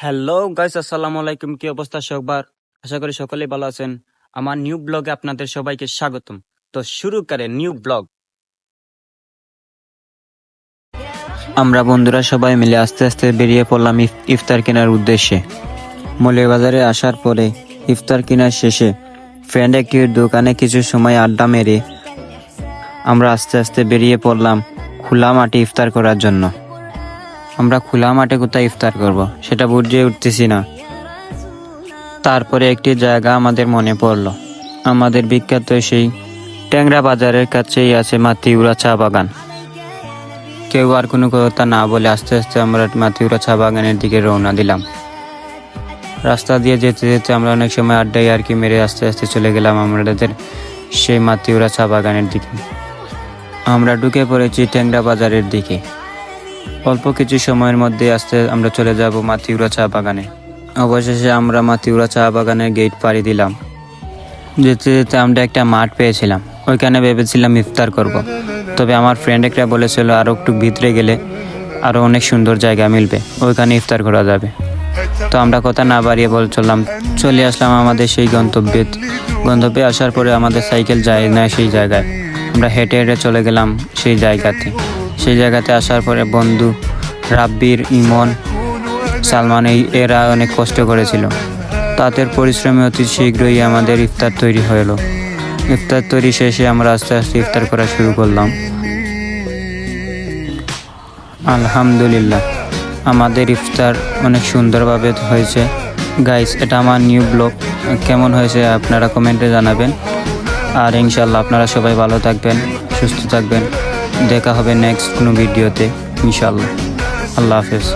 Hello guys, আসসালামু আলাইকুম। কি অবস্থা সবার? আশা করি সকলেই ভালো আছেন। আমার নিউ ব্লগে আপনাদের সবাইকে স্বাগতম। তো শুরু করে নিউ ব্লগ। আমরা বন্ধুরা সবাই মিলে আস্তে আস্তে বেরিয়ে পড়লাম ইফতার কেনার উদ্দেশ্যে। মৌলভীবাজারে আসার পরে ইফতার কেনার শেষে ফ্রেন্ড একটির দোকানে কিছু সময় আড্ডা মেরে আমরা আস্তে আস্তে বেরিয়ে পড়লাম খোলা মাঠে ইফতার করার জন্য। আমরা খোলা মাঠে কোথায় ইফতার করব সেটা বুঝে উঠতেছি না। তারপরে একটি জায়গা আমাদের মনে পড়লো, আমাদের বিখ্যাত সেই ট্যাংরা বাজারের কাছেই আছে মাতিউরা চা বাগান। কেউ আর কোনো কথা না বলে আস্তে আস্তে আমরা মাতিউরা চা বাগানের দিকে রওনা দিলাম। রাস্তা দিয়ে যেতে যেতে আমরা অনেক সময় আড্ডায় আর কি মেরে আস্তে আস্তে চলে গেলাম আমাদের সেই মাতিউরা চা বাগানের দিকে। আমরা ঢুকে পড়েছি ট্যাংরা বাজারের দিকে। অল্প কিছু সময়ের মধ্যে আস্তে আমরা চলে যাব মাতিউরা চা বাগানে। অবশেষে আমরা মাতিউরা চা বাগানের গেট পাড়ি দিলাম। যেতে যেতে আমরা একটা মাঠ পেয়েছিলাম, ওইখানে ভেবেছিলাম ইফতার করব। তবে আমার ফ্রেন্ড একটা বলেছিল আরও একটু ভিতরে গেলে আরও অনেক সুন্দর জায়গা মিলবে, ওইখানে ইফতার করা যাবে। তো আমরা কথা না বাড়িয়ে চলে আসলাম আমাদের সেই গন্তব্যে আসার পরে আমাদের সাইকেল যায় না সেই জায়গায়। আমরা হেঁটে হেঁটে চলে গেলাম সেই জায়গাতে আসার পরে বন্ধু রাব্বির, ইমন, সালমান এরা অনেক কষ্ট করেছিল। তাদের পরিশ্রমে অতি শীঘ্রই আমাদের ইফতার তৈরি হলো। ইফতার তৈরি শেষে আমরা আস্তে আস্তে ইফতার করা শুরু করলাম। আলহামদুলিল্লাহ, আমাদের ইফতার অনেক সুন্দরভাবে হয়েছে। গাইস, এটা আমার নিউ ব্লগ, কেমন হয়েছে আপনারা কমেন্টে জানাবেন। আর ইনশাল্লাহ আপনারা সবাই ভালো থাকবেন, সুস্থ থাকবেন। দেখা হবে নেক্সট কোনো ভিডিওতে ইনশাল্লাহ। আল্লাহ হাফেজ।